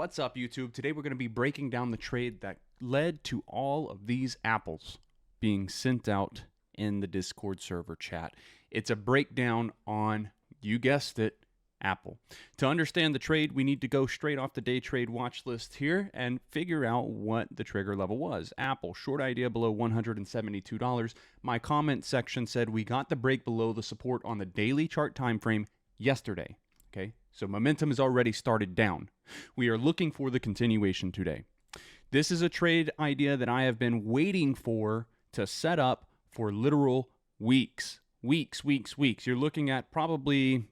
What's up, YouTube? Today we're going to be breaking down the trade that led to all of these apples being sent out in the Discord server chat. It's a breakdown on, you guessed it, Aapl. To understand the trade, we need to go straight off the day trade watch list here and figure out what the trigger level was. Aapl, short idea below $172. My comment section said we got the break below the support on the daily chart time frame yesterday. Okay, so momentum has already started down. We are looking for the continuation today. This is a trade idea that I have been waiting for to set up for literal weeks. Weeks. You're looking at probably,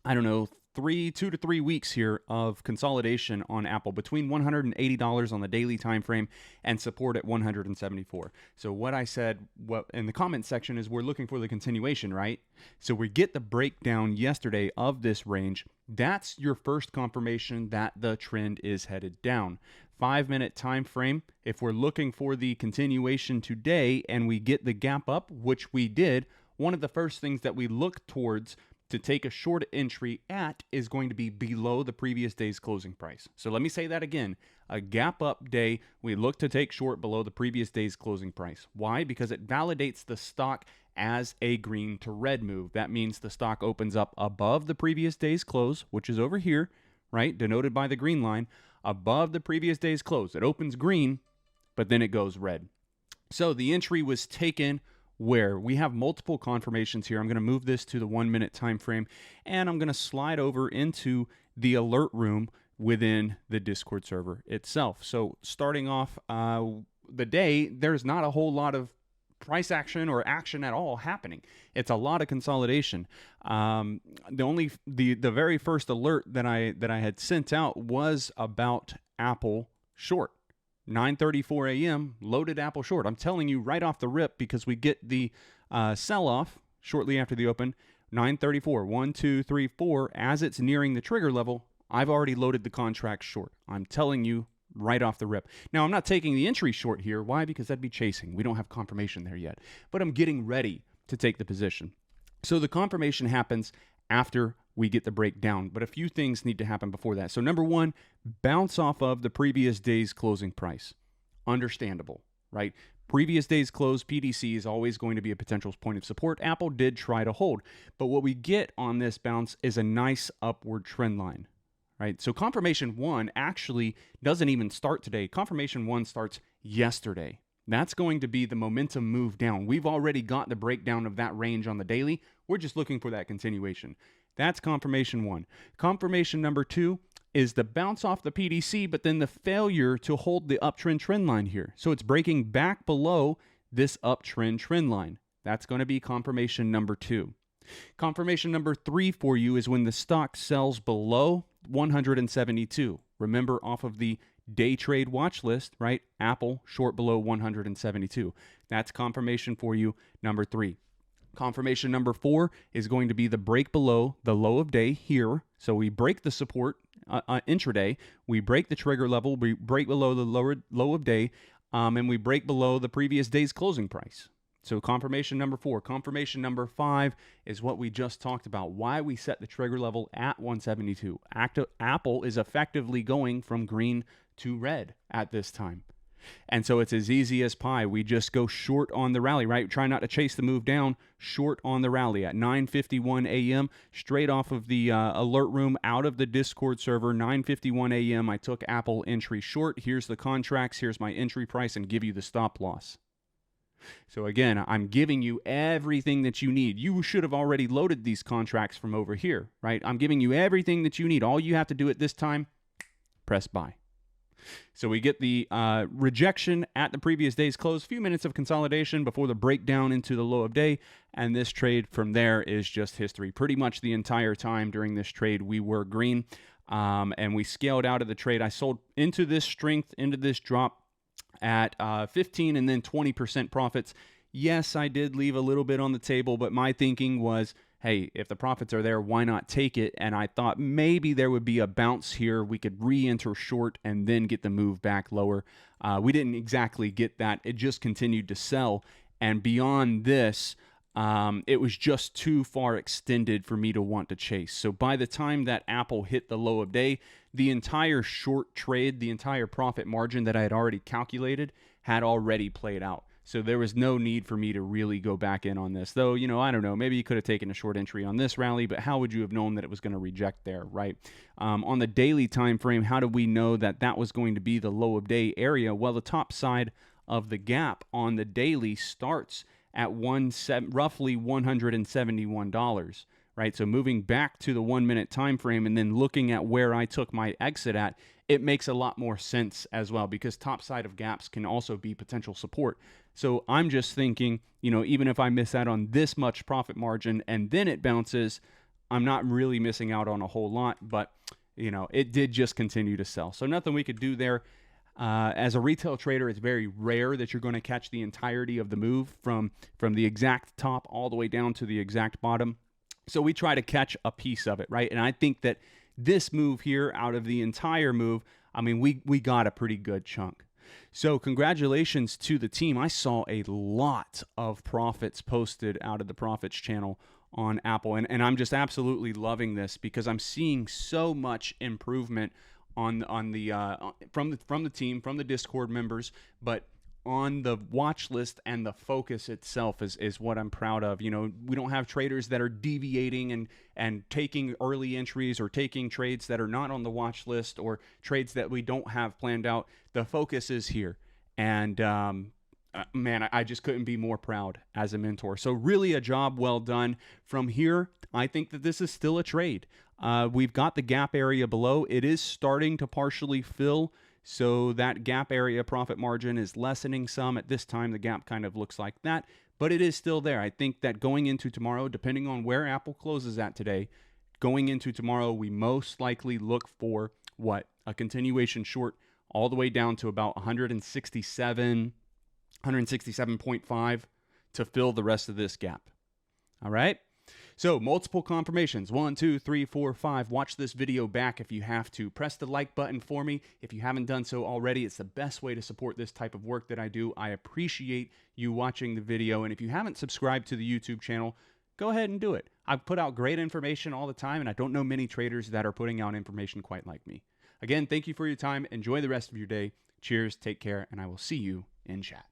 I don't know, 2 to 3 weeks here of consolidation on Aapl between $180 on the daily time frame and support at $174. So what I said in the comment section is we're looking for the continuation, right? So we get the breakdown yesterday of this range. That's your first confirmation that the trend is headed down. 5-minute time frame. If we're looking for the continuation today and we get the gap up, which we did, one of the first things that we look towards to take a short entry at is going to be below the previous day's closing price. So let me say that again. A gap up day, we look to take short below the previous day's closing price. Why? Because it validates the stock as a green to red move. That means the stock opens up above the previous day's close, which is over here, right? Denoted by the green line, above the previous day's close. It opens green, but then it goes red. So the entry was taken where we have multiple confirmations here. I'm going to move this to the 1-minute time frame, and I'm going to slide over into the alert room within the Discord server itself. So starting off the day, there's not a whole lot of price action or action at all happening. It's a lot of consolidation. The very first alert that I had sent out was about Aapl short. 9:34 a.m. loaded Aapl short. I'm telling you right off the rip because we get the sell-off shortly after the open. 9:34, 1, 2, 3, 4. As it's nearing the trigger level, I've already loaded the contract short. I'm telling you right off the rip. Now, I'm not taking the entry short here. Why? Because that'd be chasing. We don't have confirmation there yet. But I'm getting ready to take the position. So the confirmation happens after we get the breakdown, but a few things need to happen before that. So number one, bounce off of the previous day's closing price. Understandable, right? Previous day's close, PDC, is always going to be a potential point of support. Aapl did try to hold, but what we get on this bounce is a nice upward trend line, right? So confirmation one actually doesn't even start today. Confirmation one starts yesterday. That's going to be the momentum move down. We've already got the breakdown of that range on the daily. We're just looking for that continuation. That's confirmation one. Confirmation number two is the bounce off the PDC, but then the failure to hold the uptrend trend line here. So it's breaking back below this uptrend trend line. That's going to be confirmation number two. Confirmation number three for you is when the stock sells below 172. Remember, off of the day trade watch list, right? Aapl short below 172. That's confirmation for you number three. Confirmation number four is going to be the break below the low of day here. So we break the support intraday, we break the trigger level, we break below the low of day, and we break below the previous day's closing price. So confirmation number four. Confirmation number five is what we just talked about, why we set the trigger level at 172. Aapl is effectively going from green to red at this time. And so it's as easy as pie. We just go short on the rally, right? Try not to chase the move down, short on the rally at 9:51 a.m. straight off of the alert room out of the Discord server. 9:51 a.m. I took Aapl entry short. Here's the contracts. Here's my entry price and give you the stop loss. So again, I'm giving you everything that you need. You should have already loaded these contracts from over here, right? I'm giving you everything that you need. All you have to do at this time, press buy. So we get the rejection at the previous day's close, few minutes of consolidation before the breakdown into the low of day, and this trade from there is just history. Pretty much the entire time during this trade, we were green, and we scaled out of the trade. I sold into this strength, into this drop at 15 and then 20% profits. Yes, I did leave a little bit on the table, but my thinking was, hey, if the profits are there, why not take it? And I thought maybe there would be a bounce here. We could re-enter short and then get the move back lower. We didn't exactly get that. It just continued to sell. And beyond this, it was just too far extended for me to want to chase. So by the time that Aapl hit the low of day, the entire short trade, the entire profit margin that I had already calculated had already played out. So there was no need for me to really go back in on this. Though, I don't know, maybe you could have taken a short entry on this rally, but how would you have known that it was going to reject there, right? On the daily time frame, how do we know that that was going to be the low of day area? Well, the top side of the gap on the daily starts at roughly $171, right? So moving back to the 1 minute time frame and then looking at where I took my exit at, it makes a lot more sense as well, because top side of gaps can also be potential support. So I'm just thinking, even if I miss out on this much profit margin and then it bounces, I'm not really missing out on a whole lot, but it did just continue to sell. So nothing we could do there. As a retail trader, it's very rare that you're going to catch the entirety of the move from the exact top all the way down to the exact bottom. So we try to catch a piece of it, right? And I think that this move here, out of the entire move, we got a pretty good chunk. So congratulations to the team. I saw a lot of profits posted out of the profits channel on Aapl, and I'm just absolutely loving this because I'm seeing so much improvement from the team, from the Discord members, but on the watch list and the focus itself is what I'm proud of. We don't have traders that are deviating and taking early entries or taking trades that are not on the watch list or trades that we don't have planned out. The focus is here. And man, I just couldn't be more proud as a mentor. So really a job well done. From here, I think that this is still a trade. We've got the gap area below. It is starting to partially fill. So that gap area profit margin is lessening some. At this time, the gap kind of looks like that, but it is still there. I think that going into tomorrow, depending on where Aapl closes at today, going into tomorrow, we most likely look for a continuation short all the way down to about 167.5 to fill the rest of this gap. All right. So multiple confirmations, 1, 2, 3, 4, 5. Watch this video back if you have to. Press the like button for me. If you haven't done so already, it's the best way to support this type of work that I do. I appreciate you watching the video. And if you haven't subscribed to the YouTube channel, go ahead and do it. I put out great information all the time, and I don't know many traders that are putting out information quite like me. Again, thank you for your time. Enjoy the rest of your day. Cheers, take care, and I will see you in chat.